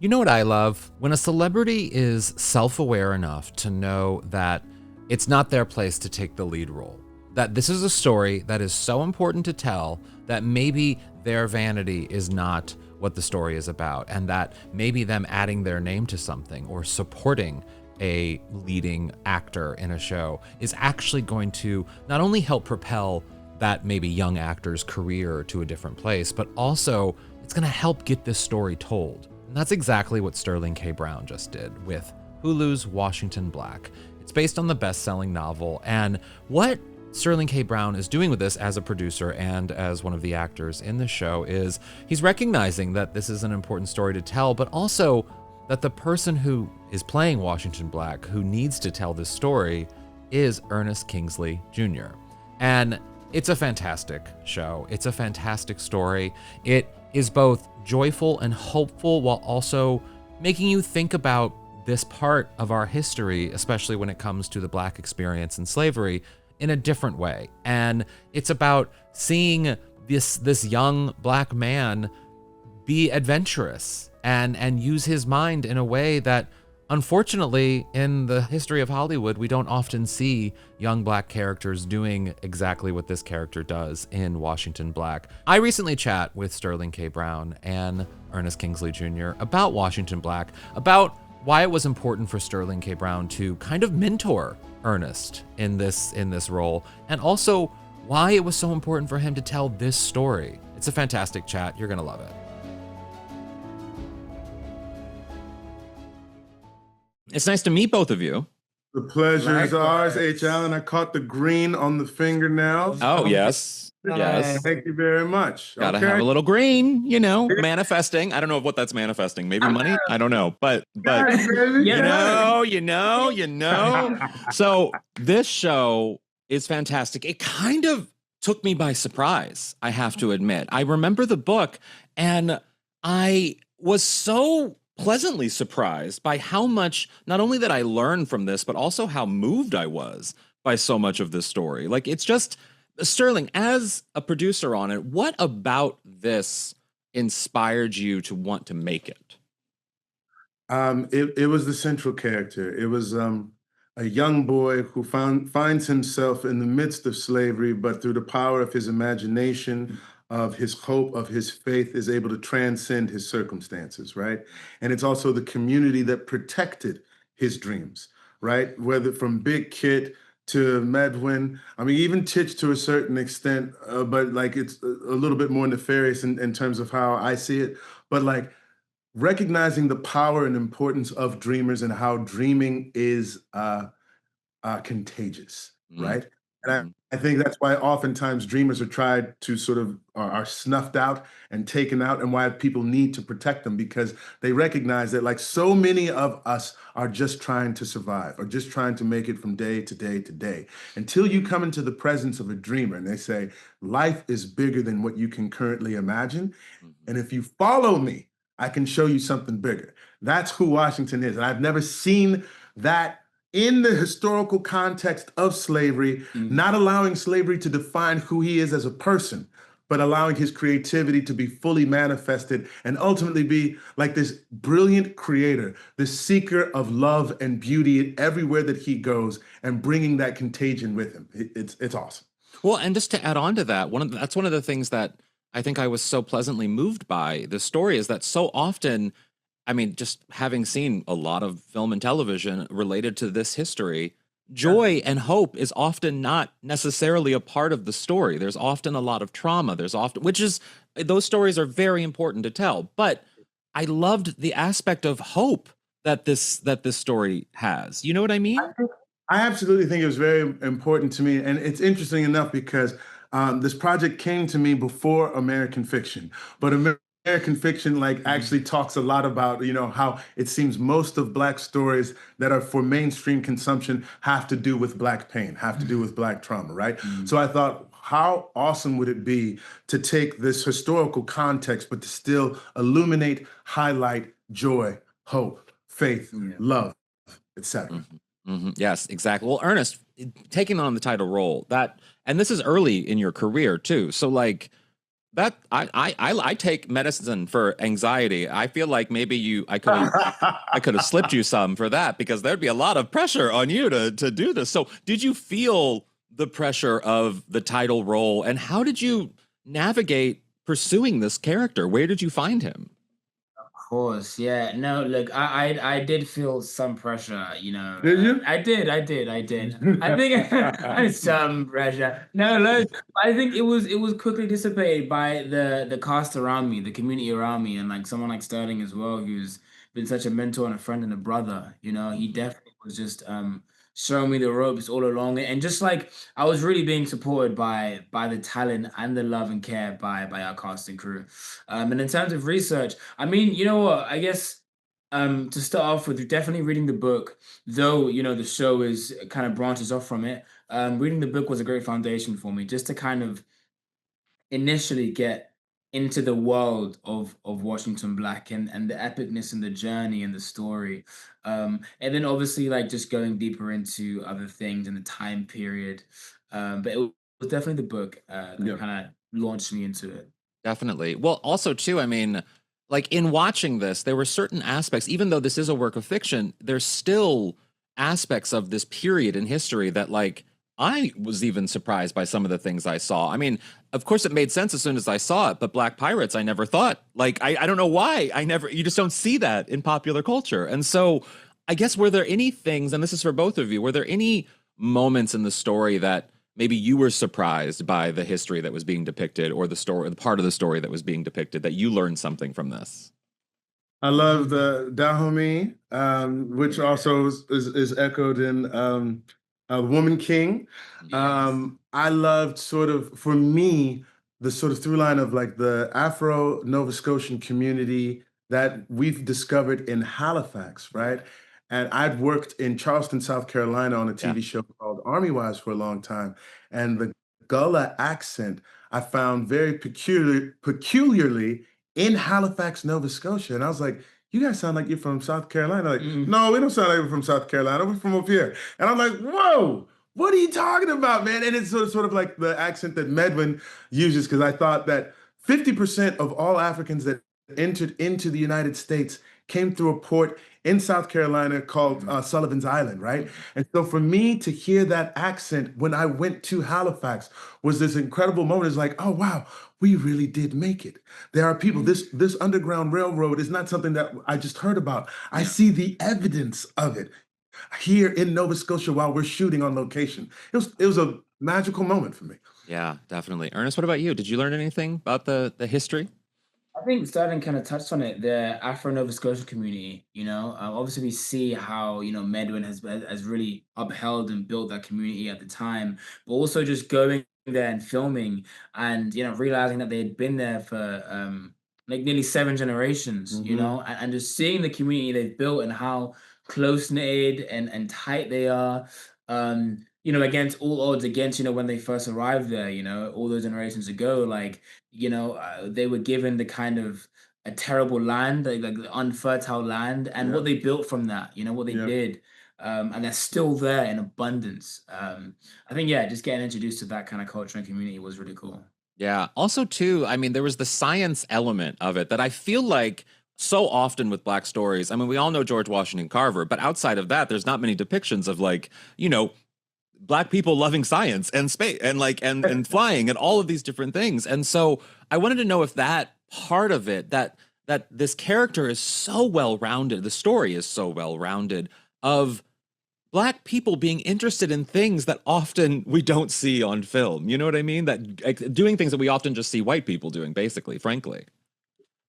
You know what I love? When a celebrity is self-aware enough to know that it's not their place to take the lead role. That this is a story that is so important to tell that maybe their vanity is not what the story is about, and that maybe them adding their name to something or supporting a leading actor in a show is actually going to not only help propel that maybe young actor's career to a different place, but also it's going to help get this story told. And that's exactly what Sterling K. Brown just did with Hulu's Washington Black. It's based on the best-selling novel, and what Sterling K. Brown is doing with this as a producer and as one of the actors in the show is he's recognizing that this is an important story to tell, but also that the person who is playing Washington Black, who needs to tell this story, is Ernest Kingsley Jr. And it's a fantastic show. It's a fantastic story. It is both joyful and hopeful while also making you think about this part of our history, especially when it comes to the Black experience and slavery, in a different way. And it's about seeing this young Black man be adventurous and use his mind in a way that, unfortunately, in the history of Hollywood, we don't often see young Black characters doing exactly what this character does in Washington Black. I recently chat with Sterling K. Brown and Ernest Kingsley Jr. about Washington Black, about why it was important for Sterling K. Brown to kind of mentor Ernest in this role, and also why it was so important for him to tell this story. It's a fantastic chat. You're gonna love it. It's nice to meet both of you. The pleasure is ours, H. Allen. I caught the green on the fingernails. Oh, yes. Yes. Thank you very much. Gotta have a little green, manifesting. I don't know what that's manifesting. Maybe money? I don't know. But you know. So this show is fantastic. It kind of took me by surprise, I have to admit. I remember the book and I was so pleasantly surprised by how much, not only that I learned from this, but also how moved I was by so much of this story. Like, it's just, Sterling, as a producer on it, what about this inspired you to want to make it? It was the central character. It was a young boy who finds himself in the midst of slavery, but through the power of his imagination, of his hope, of his faith, is able to transcend his circumstances, right? And it's also the community that protected his dreams, right? Whether from Big Kit to Medwin, I mean, even Titch to a certain extent, but like it's a little bit more nefarious in terms of how I see it. But like recognizing the power and importance of dreamers and how dreaming is contagious, right? And I think that's why oftentimes dreamers are tried to sort of are snuffed out and taken out, and why people need to protect them, because they recognize that like so many of us are just trying to survive or just trying to make it from day to day to day, until you come into the presence of a dreamer and they say, life is bigger than what you can currently imagine. And if you follow me, I can show you something bigger. That's who Washington is. And I've never seen that in the historical context of slavery, not allowing slavery to define who he is as a person, but allowing his creativity to be fully manifested and ultimately be like this brilliant creator, this seeker of love and beauty everywhere that he goes, and bringing that contagion with him. It's awesome. Well, and just to add on to that, that's one of the things that I think I was so pleasantly moved by the story, is that so often, I mean, just having seen a lot of film and television related to this history, joy and hope is often not necessarily a part of the story. There's often a lot of trauma. Those stories are very important to tell. But I loved the aspect of hope that this story has. You know what I mean? I absolutely think it was very important to me. And it's interesting enough because this project came to me before American fiction, but American fiction actually talks a lot about, how it seems most of Black stories that are for mainstream consumption have to do with Black pain, have to do with Black trauma, right? So I thought, how awesome would it be to take this historical context, but to still illuminate, highlight joy, hope, faith, love, etc. Yes, exactly. Well, Ernest, taking on the title role, and this is early in your career too. So That I take medicine for anxiety. I feel like maybe I could have slipped you some for that because there'd be a lot of pressure on you to do this. So, did you feel the pressure of the title role, and how did you navigate pursuing this character? Where did you find him? Course, yeah. No, look, I did feel some pressure, you know. Did you? I did. I think I some pressure. No, look, I think it was quickly dissipated by the cast around me, the community around me, and like someone like Sterling as well, who's been such a mentor and a friend and a brother. You know, he definitely was just showing me the ropes all along, and just like I was really being supported by the talent and the love and care by our cast and crew. And in terms of research. I mean, you know what? I guess to start off with, definitely reading the book, though, you know, the show is kind of branches off from it. Reading the book was a great foundation for me, just to kind of initially get into the world of Washington Black and the epicness and the journey and the story. And then obviously like just going deeper into other things in the time period. But it was definitely the book that Yeah. kind of launched me into it. Definitely. Well, also too, I mean, like in watching this, there were certain aspects, even though this is a work of fiction, there's still aspects of this period in history that like I was even surprised by some of the things I saw. I mean, of course it made sense as soon as I saw it, but Black Pirates, I never thought. Like I don't know why. You just don't see that in popular culture. And so I guess were there any things, and this is for both of you, were there any moments in the story that maybe you were surprised by the history that was being depicted or the story, the part of the story that was being depicted that you learned something from this? I love the Dahomey, which also is echoed in Woman King. Yes. I loved sort of, for me, the sort of through line of like the Afro Nova Scotian community that we've discovered in Halifax, right? And I'd worked in Charleston, South Carolina on a Yeah. TV show called Army Wives for a long time. And the Gullah accent I found very peculiarly in Halifax, Nova Scotia. And I was like, you guys sound like you're from South Carolina. Like, Mm. no, we don't sound like we're from South Carolina. We're from up here. And I'm like, whoa, what are you talking about, man? And it's sort of like the accent that Medwin uses, because I thought that 50% of all Africans that entered into the United States came through a port in South Carolina called Mhm. Sullivan's Island, right? Mhm. And so for me to hear that accent when I went to Halifax was this incredible moment. It's like, oh wow, we really did make it. There are people. Mhm. This Underground Railroad is not something that I just heard about. I Yeah. see the evidence of it here in Nova Scotia while we're shooting on location. It was a magical moment for me. Yeah, definitely. Ernest, what about you? Did you learn anything about the history? I think Sterling kind of touched on it. The Afro Nova Scotia community, you know, obviously we see how you know Medwin has really upheld and built that community at the time, but also just going there and filming and you know realizing that they had been there for like nearly 7 generations, you Hmm. know, and just seeing the community they've built and how close knit and tight they are. You know, against all odds, against you know when they first arrived there, you know, all those generations ago, like you know, they were given the kind of a terrible land, like the unfertile land, and Yeah, what they built from that, you know, what they yeah. did, and they're still there in abundance. I think, yeah, just getting introduced to that kind of culture and community was really cool. Yeah. Also, too, I mean, there was the science element of it that I feel like so often with Black stories. I mean, we all know George Washington Carver, but outside of that, there's not many depictions of like, Black people loving science and space and like and flying and all of these different things. And so I wanted to know if that part of it, that this character is so well rounded, the story is so well rounded of Black people being interested in things that often we don't see on film. You know what I mean? That like, doing things that we often just see white people doing, basically, frankly.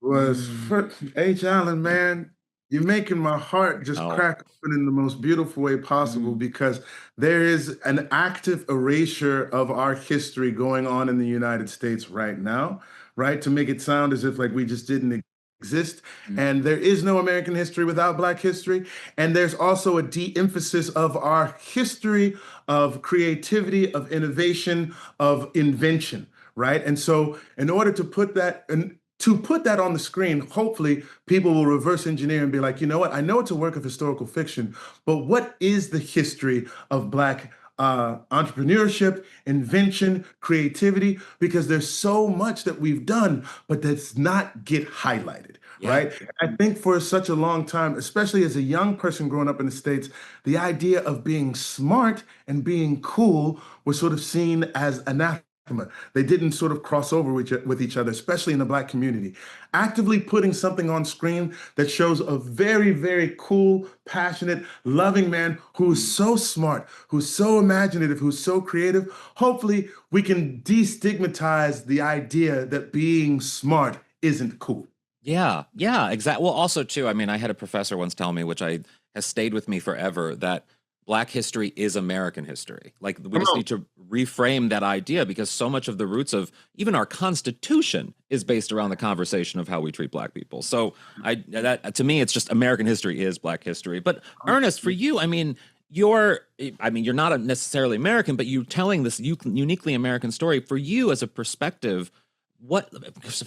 Was Mm, H. Allen, man, you're making my heart just Oh, crack open in the most beautiful way possible, mm, because there is an active erasure of our history going on in the United States right now, right? To make it sound as if like we just didn't exist. mm, And there is no American history without Black history. And there's also a de-emphasis of our history of creativity, of innovation, of invention, right? And so in order to put that on the screen, hopefully people will reverse engineer and be like, you know what? I know it's a work of historical fiction, but what is the history of Black entrepreneurship, invention, creativity, because there's so much that we've done, but that's not get highlighted, Yeah. right? I think for such a long time, especially as a young person growing up in the States, the idea of being smart and being cool was sort of seen as anathema. They didn't sort of cross over with each other, especially in the Black community. Actively putting something on screen that shows a very, very cool, passionate, loving man who's so smart, who's so imaginative, who's so creative. Hopefully, we can destigmatize the idea that being smart isn't cool. Yeah, yeah, exactly. Well, also too, I mean, I had a professor once tell me, which I has stayed with me forever, that Black history is American history. Like we Come just on. need to reframe that idea because so much of the roots of even our Constitution is based around the conversation of how we treat Black people. So that to me, it's just American history is Black history. But Ernest, for you, you're not necessarily American, but you're telling this uniquely American story. For you as a perspective, what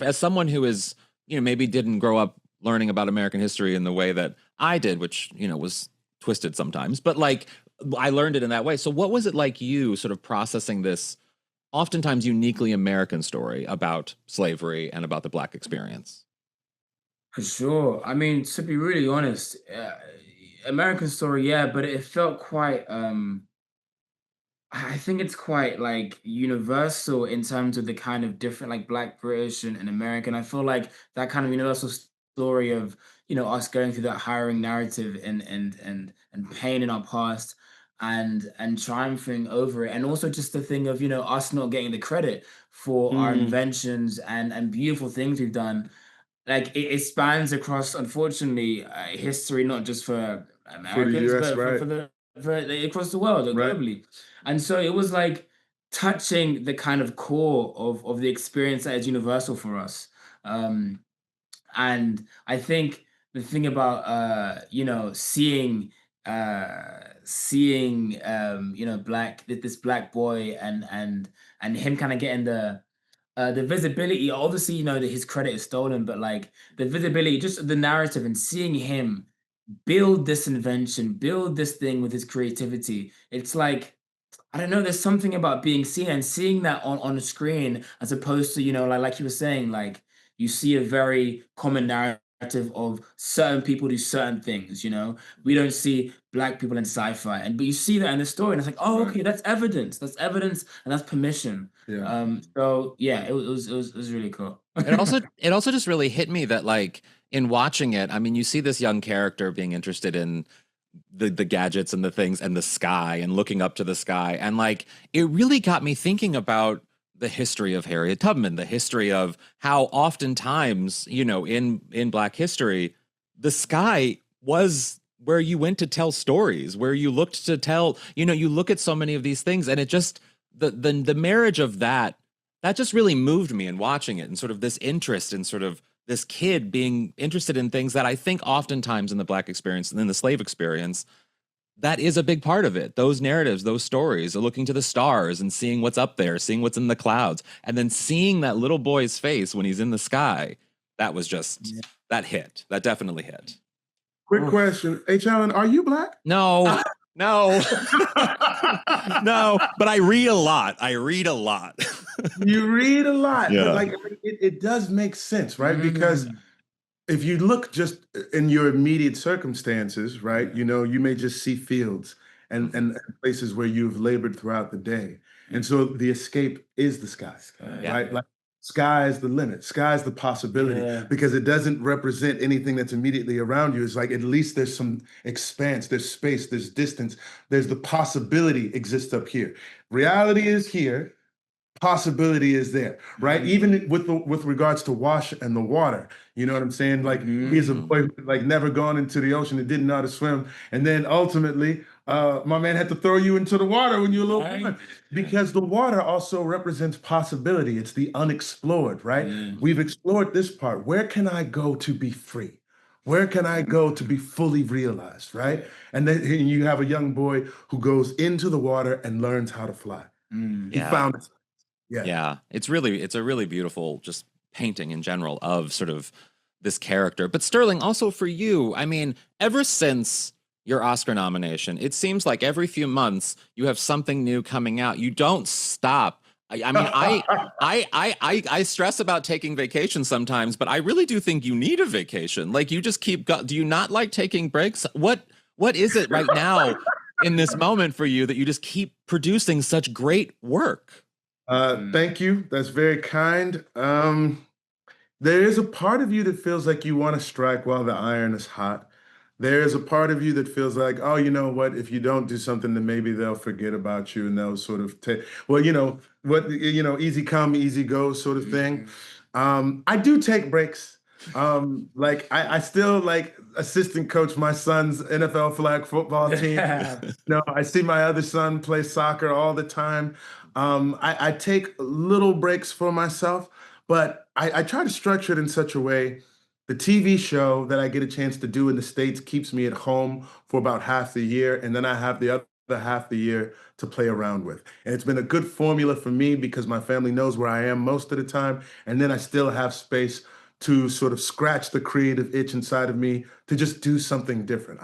as someone who is maybe didn't grow up learning about American history in the way that I did, which, was twisted sometimes, but like I learned it in that way. So what was it like you sort of processing this oftentimes uniquely American story about slavery and about the Black experience? For sure. I mean, to be really honest, American Story, yeah, but it felt quite. I think it's quite like universal in terms of the kind of different like Black, British, and American. I feel like that kind of universal story of us going through that hiring narrative and pain in our past and triumphing over it, and also just the thing of us not getting the credit for our Mm, inventions and beautiful things we've done. Like it spans across, unfortunately, history, not just for for the Americans, US, but right? across the world, Right. globally. And so it was like touching the kind of core of the experience that is universal for us. Um, and I think the thing about seeing this black boy and him kind of getting the visibility, obviously, that his credit is stolen, but like the visibility, just the narrative and seeing him build this invention, build this thing with his creativity. It's like, I don't know, there's something about being seen and seeing that on the screen as opposed to, like you were saying, like you see a very common narrative of certain people do certain things, We don't see black people in sci-fi, but you see that in the story, and it's like, oh, Right. okay, that's evidence. That's evidence, and that's permission. Yeah. So yeah, it was really cool. It also just really hit me that like in watching it, I mean, you see this young character being interested in the gadgets and the things and the sky and looking up to the sky. And like it really got me thinking about the history of Harriet Tubman, the history of how oftentimes, in Black history, the sky was where you went to tell stories, where you looked to tell, you look at so many of these things and it just the marriage of that just really moved me in watching it and sort of this interest in sort of this kid being interested in things that I think oftentimes in the Black experience and in the slave experience, that is a big part of it. Those narratives, those stories, are looking to the stars and seeing what's up there, seeing what's in the clouds, and then seeing that little boy's face when he's in the sky. That was just, Yeah. that hit. That definitely hit. Quick Oof. question. H. Allen, are you Black? No, no, no, but I read a lot. I read a lot. You read a lot, but Yeah. like it does make sense, right? Because Mm. if you look just in your immediate circumstances, right, you may just see fields and places where you've labored throughout the day. And so the escape is the sky, Yeah. right? Like sky is the limit, sky is the possibility Yeah. because it doesn't represent anything that's immediately around you. It's like at least there's some expanse, there's space, there's distance, there's the possibility exists up here. Reality is here, possibility is there, right? Even with regards to wash and the water, you know what I'm saying? Like he's a Mhm. boy who, like never gone into the ocean and didn't know how to swim, and then ultimately, my man had to throw you into the water when you were a little boy, Right. because the water also represents possibility. It's the unexplored, right? Yeah. We've explored this part. Where can I go to be free? Where can I go to be fully realized, right? And then you have a young boy who goes into the water and learns how to fly. He Yeah. found it. Yeah. Yeah, it's a really beautiful just painting in general of sort of this character. But Sterling, also for you, I mean, ever since your Oscar nomination. It seems like every few months you have something new coming out. You don't stop. I mean, I stress about taking vacation sometimes, but I really do think you need a vacation. Like you just do you not like taking breaks? What is it right now in this moment for you that you just keep producing such great work? Thank you. That's very kind. There is a part of you that feels like you want to strike while the iron is hot. There is a part of you that feels like, oh, you know what? If you don't do something, then maybe they'll forget about you and they'll sort of take, well, easy come, easy go sort of thing. I do take breaks. Like I still like assistant coach my son's NFL flag football team. I see my other son play soccer all the time. I take little breaks for myself, but I try to structure it in such a way. The TV show that I get a chance to do in the States keeps me at home for about half the year, and then I have the other half the year to play around with. And it's been a good formula for me because my family knows where I am most of the time, and then I still have space to sort of scratch the creative itch inside of me to just do something different.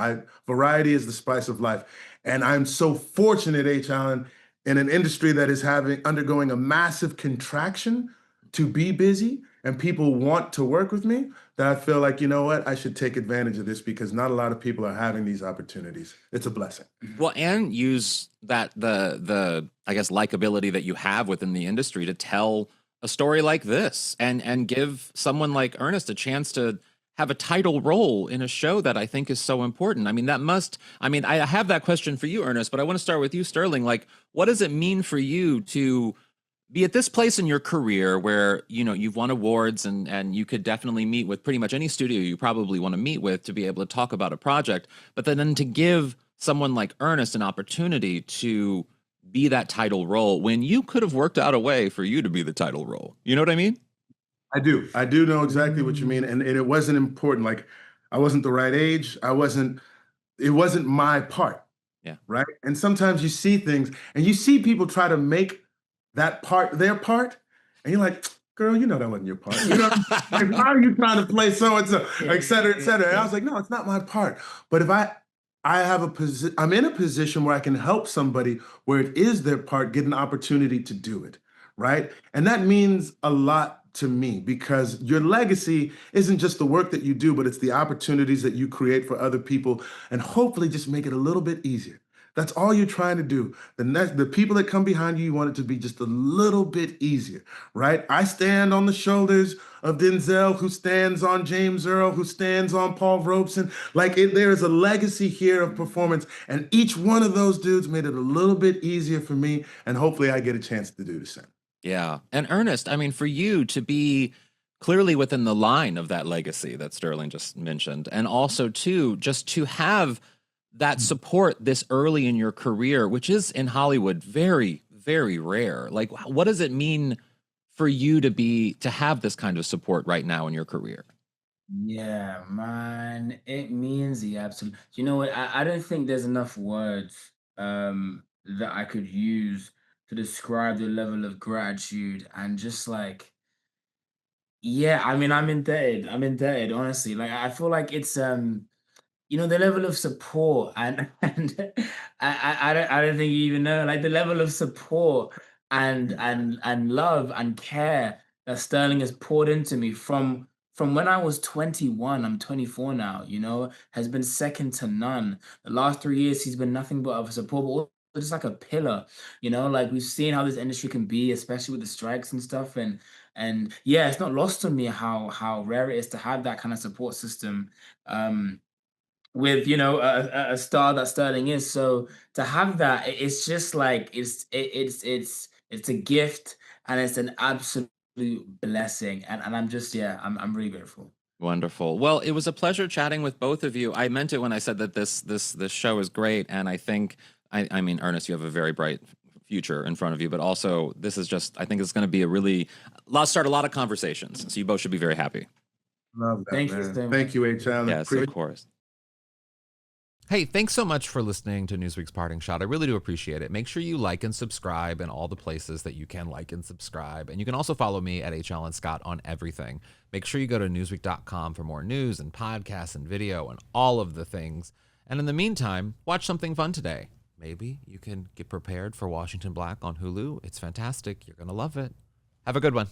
Variety is the spice of life. And I'm so fortunate, H. Allen, in an industry that is undergoing a massive contraction to be busy and people want to work with me, that I feel like, you know what, I should take advantage of this because not a lot of people are having these opportunities. It's a blessing. Well, and use that the I guess likability that you have within the industry to tell a story like this and give someone like Ernest a chance to have a title role in a show that I think is so important. I mean, I have that question for you, Ernest, but I want to start with you, Sterling. Like, what does it mean for you to be at this place in your career where, you've won awards and you could definitely meet with pretty much any studio you probably want to meet with to be able to talk about a project, but then to give someone like Ernest an opportunity to be that title role when you could have worked out a way for you to be the title role. You know what I mean? I do know exactly what you mean. And it wasn't important. Like I wasn't the right age. It wasn't my part. Yeah. Right. And sometimes you see things and you see people try to make that part their part. And you're like, girl, that wasn't your part. Like, how are you trying to play so-and-so, et cetera, et cetera. And I was like, no, it's not my part. But if I'm in a position where I can help somebody where it is their part, get an opportunity to do it. Right. And that means a lot to me because your legacy isn't just the work that you do, but it's the opportunities that you create for other people and hopefully just make it a little bit easier. That's all you're trying to do. The people that come behind you, you want it to be just a little bit easier, right? I stand on the shoulders of Denzel, who stands on James Earl, who stands on Paul Robeson. There is a legacy here of performance, and each one of those dudes made it a little bit easier for me, and hopefully I get a chance to do the same. Yeah. And Ernest, I mean, for you to be clearly within the line of that legacy that Sterling just mentioned, and also just to have that support this early in your career, which is in Hollywood very, very rare. Like, what does it mean for you to have this kind of support right now in your career? Yeah, man, it means the absolute. You know what? I don't think there's enough words that I could use to describe the level of gratitude and just like, yeah, I mean, I'm indebted. I'm indebted, honestly. Like, I feel like it's the level of support and I don't think you even know like the level of support and love and care that Sterling has poured into me from when I was 21. I'm 24 now, has been second to none. The last 3 years he's been nothing but of a support, but also just like a pillar, like we've seen how this industry can be, especially with the strikes and stuff. And yeah, it's not lost on me how rare it is to have that kind of support system. With a star that Sterling is. So to have that, it's just like it's a gift and it's an absolute blessing. And I'm just I'm really grateful. Wonderful. Well, it was a pleasure chatting with both of you. I meant it when I said that this show is great, and I think I mean, Ernest, you have a very bright future in front of you, but also this is just, I think it's going to be start a lot of conversations. So you both should be very happy. Love that. Thank man. you so much. Thank you, H. Allen. Yes, of course. Hey, thanks so much for listening to Newsweek's Parting Shot. I really do appreciate it. Make sure you like and subscribe in all the places that you can like and subscribe. And you can also follow me at H. Allen Scott on everything. Make sure you go to newsweek.com for more news and podcasts and video and all of the things. And in the meantime, watch something fun today. Maybe you can get prepared for Washington Black on Hulu. It's fantastic. You're going to love it. Have a good one.